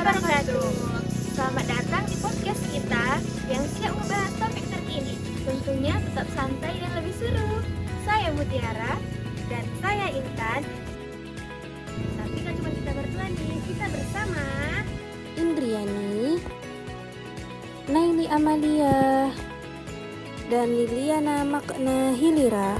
wabarakatuh. Selamat datang di podcast kita yang siap membahas topik terkini. Tentunya tetap santai dan lebih seru. Saya Mutiara dan saya Intan. Tapi kan cuma kita berdua nih, kita bersama Indriani, Naili Amalia, dan Liliana Makna Hilira.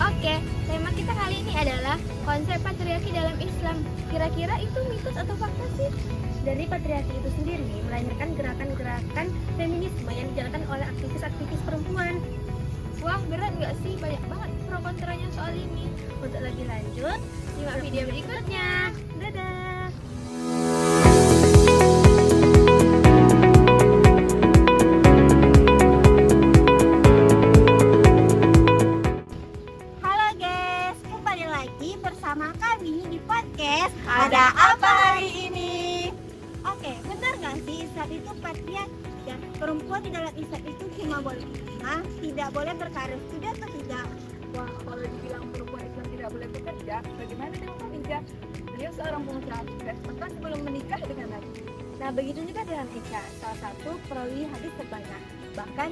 Oke, tema kita kali ini adalah konsep patriarki dalam Islam. Kira-kira itu mitos atau fakta sih? Dari patriarki itu sendiri melahirkan gerakan-gerakan feminisme yang dijalankan oleh aktivis-aktivis perempuan. Wah, berat nggak sih? Banyak banget pro kontranya soal ini. Untuk lebih lanjut, simak video berikutnya. Dadah! Halo guys, kembali lagi bersama kami di podcast Ada Apa Hari Ini? Oke, benar nggak sih Islam itu patriarki? Dan perempuan di dalam Islam itu cuma boleh menerima, tidak boleh berkarir, sudah atau tidak? Wah, kalau dibilang perempuan Islam tidak boleh bekerja, bagaimana dengan Khadijah? Beliau seorang pengusaha sukses, bahkan sebelum menikah dengan Nabi. Nah, begitu juga dengan Aisyah, salah satu perawi hadis terbanyak, bahkan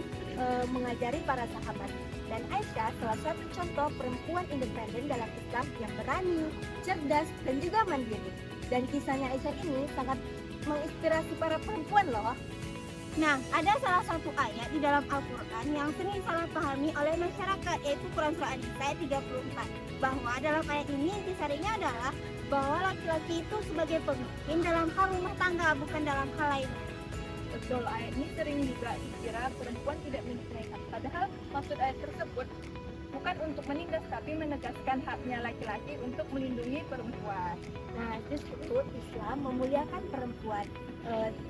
mengajari para sahabat. Dan Aisyah salah satu contoh perempuan independen dalam Islam yang berani, cerdas, dan juga mandiri. Dan kisahnya Aisyah ini sangat menginspirasi para perempuan loh. Nah, ada salah satu ayat di dalam Al-Quran yang sering salah pahami oleh masyarakat, yaitu Quran Surah An-Nisa ayat 34. Bahwa dalam ayat ini intisarinya adalah bahwa laki-laki itu sebagai pemimpin dalam hal rumah tangga, bukan dalam hal lainnya. Betul, ayat ini sering juga dikira perempuan tidak menikahi. Padahal maksud ayat tersebut bukan untuk menindas, tapi menegaskan haknya laki-laki untuk melindungi perempuan. Nah, justru Islam memuliakan perempuan.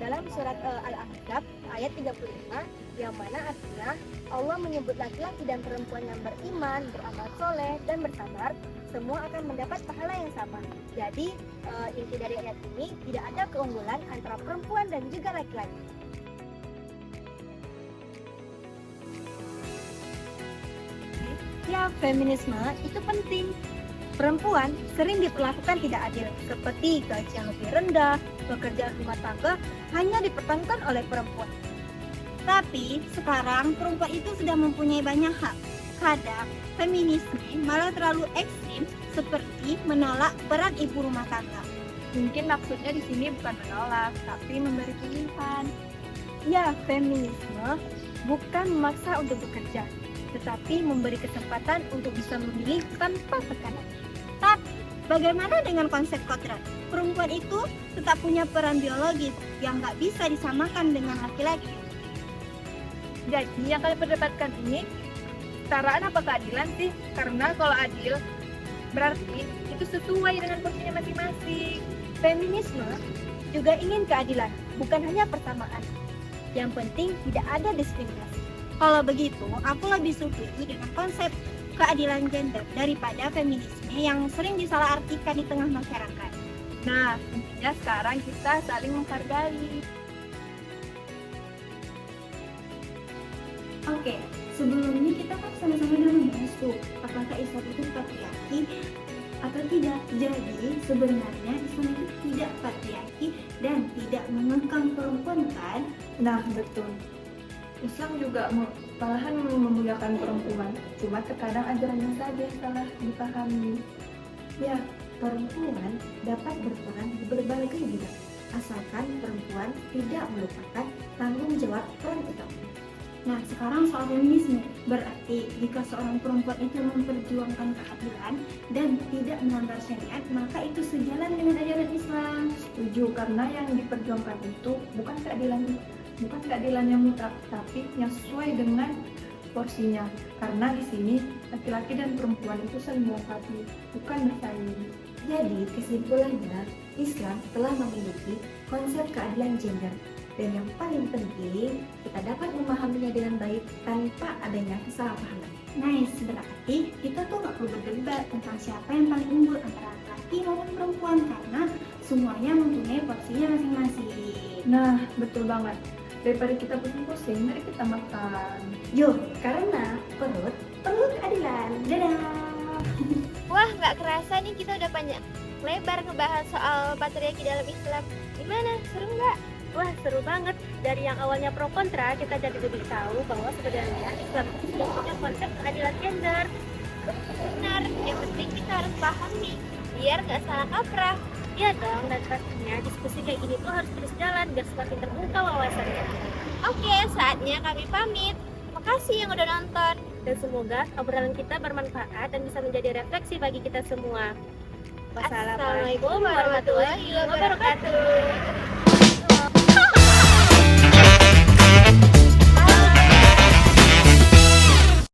Dalam surat Al-Ahzab ayat 35, yang mana artinya Allah menyebut laki-laki dan perempuan yang beriman, beramal soleh, dan bersabar, semua akan mendapat pahala yang sama. Jadi inti dari ayat ini, tidak ada keunggulan antara perempuan dan juga laki-laki. Ya, feminisme itu penting. Perempuan sering diperlakukan tidak adil, seperti gaji yang lebih rendah, pekerjaan rumah tangga hanya dipertahankan oleh perempuan. Tapi sekarang perempuan itu sudah mempunyai banyak hak. Kadang feminisme malah terlalu ekstrim, seperti menolak peran ibu rumah tangga. Mungkin maksudnya di sini bukan menolak, tapi memberi pilihan. Ya, feminisme bukan memaksa untuk bekerja, tetapi memberi kesempatan untuk bisa memilih tanpa tekanan. Tapi bagaimana dengan konsep kodrat? Perempuan itu tetap punya peran biologis yang nggak bisa disamakan dengan laki-laki. Jadi yang kalian perdebatkan ini kesetaraan apa keadilan sih? Karena kalau adil berarti itu sesuai dengan porsinya masing-masing. Feminisme juga ingin keadilan, bukan hanya persamaan. Yang penting tidak ada diskriminasi. Kalau begitu, aku lebih setuju dengan konsep keadilan gender daripada feminisme yang sering disalahartikan di tengah masyarakat. Nah, intinya sekarang kita saling menghargai. Oke, sebelumnya kita kan sama-sama udah membahas tuh, apakah Islam itu patriarki atau tidak. Jadi sebenarnya Islam itu tidak patriarki dan tidak mengekang perempuan kan? Nah, betul. Islam juga malahan memuliakan perempuan, cuma terkadang ajarannya saja yang salah dipahami. Ya, perempuan dapat berperan di berbagai bidang, asalkan perempuan tidak melupakan tanggung jawab peran utamanya. Nah, sekarang soal feminisme, berarti jika seorang perempuan itu memperjuangkan keadilan dan tidak melanggar syariat, maka itu sejalan dengan ajaran Islam. Setuju, karena yang diperjuangkan itu bukan keadilan yang mutlak, tapi yang sesuai dengan porsinya. Karena di sini laki-laki dan perempuan itu saling melengkapi, bukan bersaing. Jadi kesimpulannya, Islam telah memiliki konsep keadilan gender, dan yang paling penting kita dapat memahaminya dengan baik tanpa adanya kesalahpahaman. Nice, berarti kita tuh gak perlu berdebat tentang siapa yang paling unggul antara laki maupun perempuan, karena semuanya mempunyai porsinya masing-masing. Nah, betul banget. Daripada kita pusing-pusing, mari kita makan. Yuk, karena perut perlu keadilan. Dadah. Wah, nggak kerasa nih kita udah banyak lebar ngebahas soal patriarki dalam Islam. Gimana? Seru nggak? Wah, seru banget. Dari yang awalnya pro kontra, kita jadi lebih tahu bahwa sebenarnya Islam itu sudah punya konsep keadilan gender. Benar, yang penting kita harus paham nih, biar nggak salah kaprah. Iya dong, dan pastinya diskusi kayak gini tuh harus terus jalan biar semakin terbuka wawasannya. Oke, saatnya kami pamit. Terima kasih yang udah nonton. Dan semoga obrolan kita bermanfaat dan bisa menjadi refleksi bagi kita semua. Assalamualaikum warahmatullahi wabarakatuh.